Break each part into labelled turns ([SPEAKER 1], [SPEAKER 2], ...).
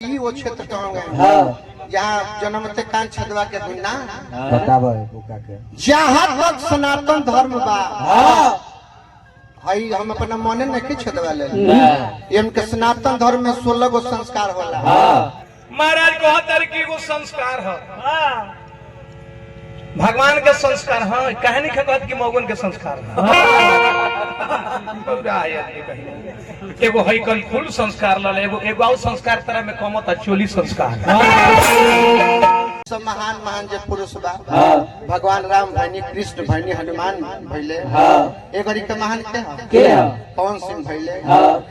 [SPEAKER 1] वो क्षेत्र कहाँ गए जहाँ जन्मते कान छदवा के बिना जहाँ तक सनातन धर्म बा भाई हम अपना मने नहीं छदवा ले इनके सनातन धर्म में 16 गो संस्कार होला।
[SPEAKER 2] महाराज कहतर की वो संस्कार है भगवान के संस्कार है कहानी कहत की मौगन के संस्कार एगो है कल फूल संस्कार लले एगो आउ संस्कार तरह में कमत चोली संस्कार
[SPEAKER 1] सब महान महान जो पुरुष बा भगवान राम भैनी कृष्ण भैनी हनुमान भैले एक के महान के पवन सिंह भैले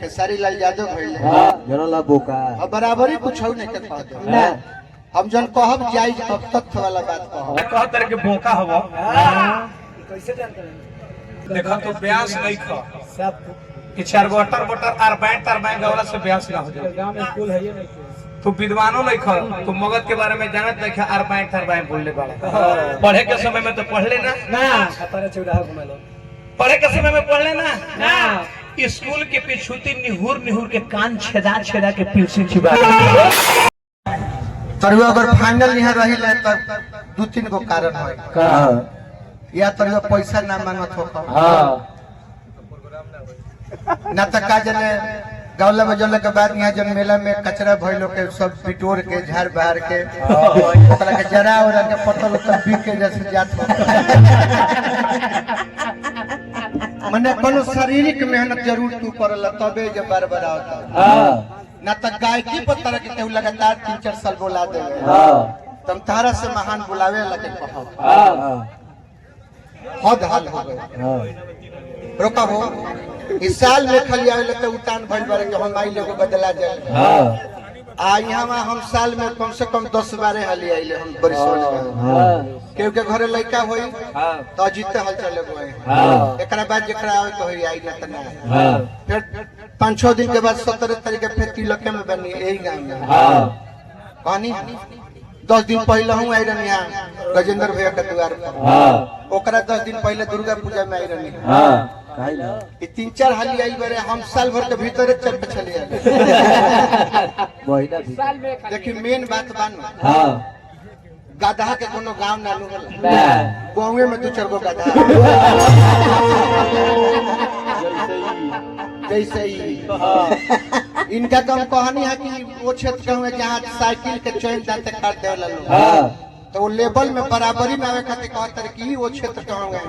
[SPEAKER 1] खेसारी लाल यादव भैले बराबरी कुछ नहीं के हम जन कहब जाई अब तथ्य वाला बात
[SPEAKER 2] कहत के बोका हवा कैसे जानते देखा तो ब्यास नहीं खा सब कि चार गोटर बोटर आर बैठ गवला से ब्यास ना हो जाए गांव में स्कूल है ये नहीं तू विद्वानों नहीं खा तू मगध के बारे में जानत नहीं आर बैठ बोलने वाला पढ़े के समय में तो पढ़ लेना ना पढ़े चौराहा घुमा लो पढ़े के समय में पढ़ लेना ना स्कूल के पिछूती निहुर के कान छेदा के पीछे चिबा
[SPEAKER 1] तरुआ अगर फाइनल यहाँ रही ले तो 2-3 गो कारण है या तरुआ पैसा ना मांगत हो ना तो का जने गौला बजौला के बाद यहाँ जन मेला में कचरा भइलो के सब पिटोर के झाड़ बहार के ओकरा के जरा और के पत्तल उतर पी के जैसे जात मने कोनो शारीरिक मेहनत जरूर तू करला तबे जे बार आवता ना तो गायकी पर तरह के केहू लगातार 3-4 साल बोला दे तुम तारा से महान बुलावे लगे हद हाल हो गए रोका हो इस साल में खाली आवे तो उतान भइल बारे के हम आई लोग बदला जाए आ यहाँ हम साल में कम से कम 10-12 हाली आइले हम बड़ी सोच क्योंकि घरे लड़का होई तो अजीते हल चले गए एकरा बाद जेकरा आवे तो होई आई न तना फिर 5-6 दिन के बाद 17 तारीख के फिर तिलक में बनी यही गांव में कहानी 10 दिन पहले हूँ आई रही यहाँ गजेंद्र भैया के द्वार पर ओकरा 10 दिन पहले दुर्गा पूजा में आई रही 3-4 हाली आई बारे हम साल भर के भीतर चल पे चले देखिए मेन बात बानो गधा के कोनो गांव ना गाँव में 2-4 गो गधा जैसे ही इनका तो हम कहानी है कि वो क्षेत्र में जहाँ साइकिल के चैन दांते काट दे तो वो लेवल में बराबरी में आवे खातिर कहतर कि वो क्षेत्र कहाँ गए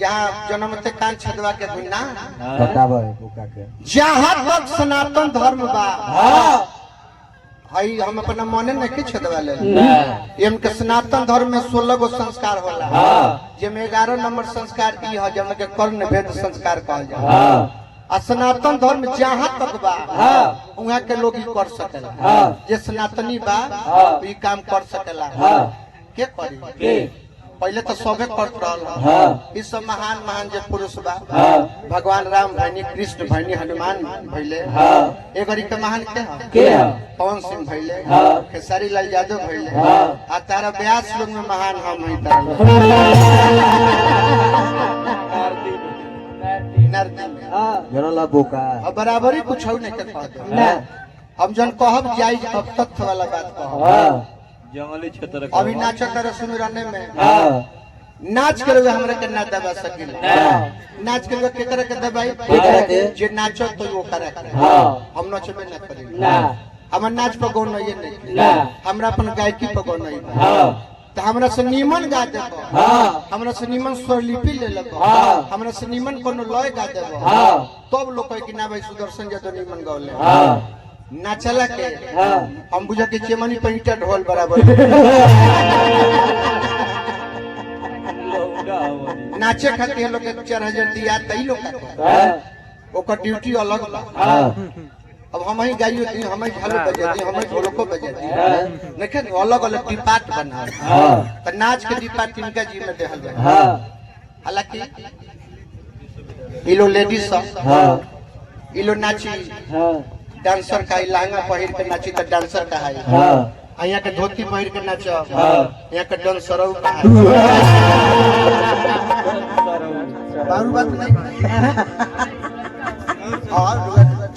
[SPEAKER 1] जहाँ जन्मते कान छदवा के बिना जहाँ तक सनातन धर्म बा भाई हम अपना मने नहीं छदवा ले इनके सनातन धर्म में 16 गो संस्कार होला जिसमें 11 नंबर संस्कार ई है जम के कर्ण भेद संस्कार कहल जा सनातन धर्म जहाँ तक बा वहाँ के लोग कर सकेला जे सनातनी बा ई काम कर सकेला के करी पहले तो सबे करत रहल इस सब महान महान जो पुरुष बा भगवान राम भैनी कृष्ण भैनी हनुमान भैले एक के महान के पवन सिंह भैले खेसारी लाल यादव भैले आ तारा व्यास लोग में महान हम ही बराबरी कुछ नहीं के हम जन कहब जाई अब तथ्य वाला बात कहब
[SPEAKER 2] जंगली क्षेत्र
[SPEAKER 1] अभी नाच कर सुमिरने में नाच कर हमरा के ना दबा सकिल नाच कर के करे के दबाई जे नाचो तो वो करे हम नचबे ना करी हमर नाच पर गौन नहीं हमरा अपन गायकी पर गौन नहीं तो हमरा से नीमन गा देबो हमरा से नीमन स्वरलिपि ले लेबो हमरा से नीमन कोनो लय गा देबो तब लोग कहे कि ना भाई सुदर्शन जी तो नीमन गौले नाचला के हम बुझा के चेमनी पैंटा ढोल बराबर नाचे खातिर लोग के 4000 दिया तई लोग ओकर ड्यूटी अलग बा अब हम ही गाइयो हम ही झालो बजाती हम ही ढोलको बजाती लेकिन अलग अलग डिपार्ट बना त नाच के डिपार्ट इनका जी में देहल जाए हालांकि इलो लेडीज सब इलो नाची डांसर का लहंगा पहिर के नाची तो डांसर का है यहाँ के धोती पहिर के नाच यहाँ के डांसर बात नहीं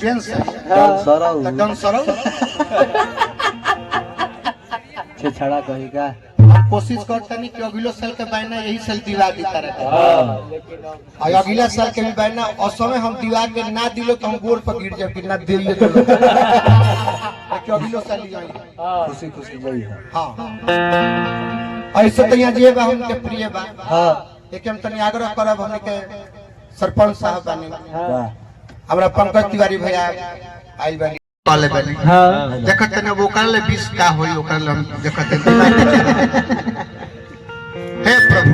[SPEAKER 1] जेंट्स डांसर
[SPEAKER 3] छेछड़ा कहेगा।
[SPEAKER 1] हम कोशिश करते नहीं कि अगले साल के बहना यही साल दिवा देता रहता और अगला साल के भी बहना उस समय हम दिवा के ना दिलो तो हम गोर पर गिर जाए कि ना दिए तो अगले साल ही
[SPEAKER 3] खुशी खुशी वही है।
[SPEAKER 1] हाँ ऐसे तो यहाँ जे बा हमके प्रिय बा।
[SPEAKER 3] हाँ
[SPEAKER 1] एक हम तनी आग्रह करब हमने के सरपंच साहब बानी
[SPEAKER 3] वाह।
[SPEAKER 1] हमरा पंकज तिवारी भैया आइल बानी कॉले बानी
[SPEAKER 3] हाँ
[SPEAKER 1] देखत तने वो कर ले 20 का होई ओकर ले हम देखत हे प्रभु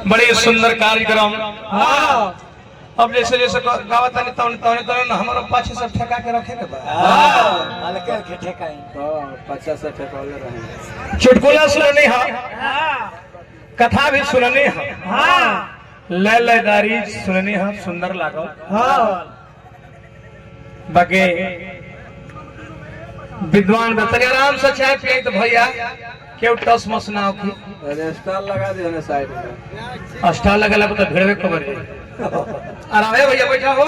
[SPEAKER 2] बड़े सुंदर कार्यक्रम। हाँ अब जैसे जैसे गावत तने तने तने हमारा पाछे सब ठेका के रखे के बा।
[SPEAKER 3] हां हल्के के ठेकाई तो 50 से ठेकाले रहे।
[SPEAKER 2] चुटकुला सुननी है, कथा भी सुननी है, हां लयदारी सुननी है, सुंदर लागल। हां बाकी विद्वान बतरे आराम से चाय पिए तो भैया क्यों टस मस ना होखी।
[SPEAKER 3] अरे स्टार लगा दे ने साइड में।
[SPEAKER 2] स्टार लगला तो भिड़वे खबर है। आराम है भैया, बैठा हो,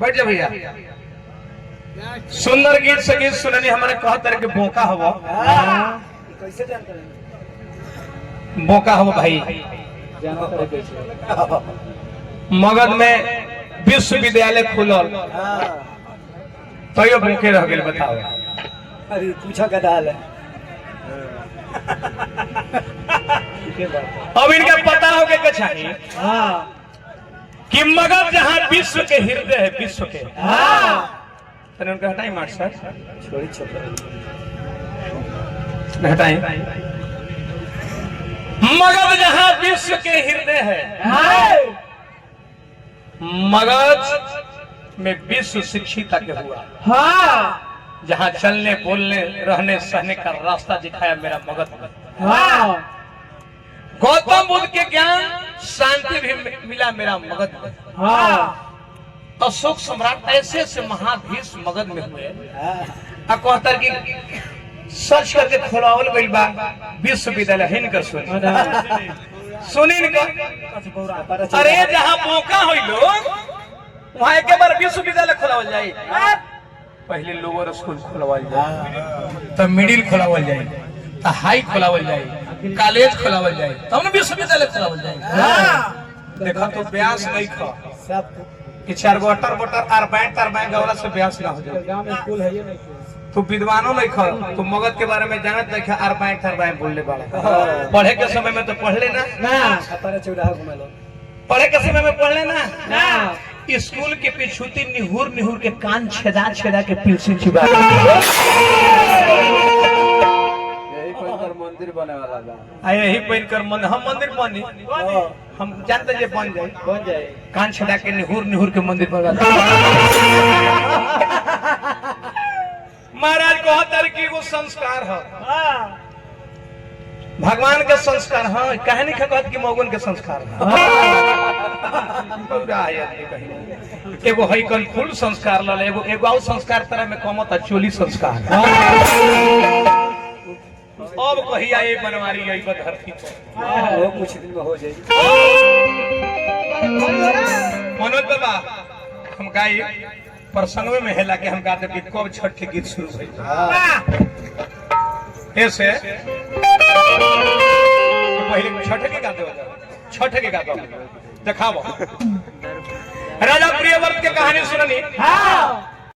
[SPEAKER 2] बैठ जा भैया। सुंदर गीत संगीत सुननी हमारे कह तरह के बोका हो।
[SPEAKER 3] कैसे जानते हैं?
[SPEAKER 2] बोका हो भाई
[SPEAKER 3] जानते हैं कैसे?
[SPEAKER 2] मगध में विश्वविद्यालय खुलल तो यो भूखे रह गेल, बताओ।
[SPEAKER 3] अरे पूछा का दाल है।
[SPEAKER 2] अब इनका पता हो के चाहिए कि मगध जहाँ विश्व के हृदय है, विश्व के तो उनका हटाई मार सर
[SPEAKER 3] छोड़ी छोड़
[SPEAKER 2] हटाई। मगध जहाँ विश्व के हृदय है, मगध में विश्व शिक्षिता के हुआ। जहाँ चलने बोलने रहने सहने का रास्ता दिखाया मेरा मगध। गौतम बुद्ध के ज्ञान शांति भी मिला मेरा मगध में। अशोक सम्राट ऐसे ऐसे महाधीश मगध में हुए। कहतर की सर्च करके खोलावल गई बा विश्वविद्यालय हिनकर सुनी इनका। अरे जहाँ मौका हुई लोग वहाँ एक बार विश्वविद्यालय खोलावल जाए। पहले लोअर स्कूल खोलवाल जाए, तब मिडिल खोलावल जाए, तब हाई खोलावल जाए, कॉलेज खोलावल जाए, तब ना विश्वविद्यालय खोलावल जाए। देखा तो ब्यास नहीं खा कि 4 गो अटर बटर आर बैंक तर बैंक गवला से ब्यास ना हो जाए।
[SPEAKER 3] गांव में स्कूल है ये नहीं।
[SPEAKER 2] तो विद्वानों नहीं खा तो मगध के बारे में जानत नहीं खा आर बैंक तर बैंक बोलने वाला। पढ़े के समय में तो पढ़ लेना
[SPEAKER 3] ना, अपने चौराहा घुमा लो।
[SPEAKER 2] पढ़े के समय में पढ़ लेना ना। स्कूल के पिछूती निहुर निहुर के कान छेदा छेदा के पीछे चिबा।
[SPEAKER 3] यही पर मंदिर बने वाला था।
[SPEAKER 2] यही पहन कर हम मंदिर बनी, हम जानते जे बन जाए कान छेदा के निहुर निहुर के मंदिर पर। महाराज कहतर की वो संस्कार है भगवान के संस्कार है कहे नहीं कहत कि मौगन के संस्कार है एगो है कल फुल संस्कार लले एगो एगो और संस्कार तरह में कमत चोली संस्कार अब कहिया ये बनवारी आई धरती पर
[SPEAKER 3] वो कुछ दिन में हो जाएगी।
[SPEAKER 2] मनोज बाबा हम गाई प्रसंग में हेला के हम गाते कि कब छठ के गीत शुरू हुई ऐसे पहले छठ के गाते हो छठ के गाते दिखाओ राजा प्रियव्रत के कहानी सुननी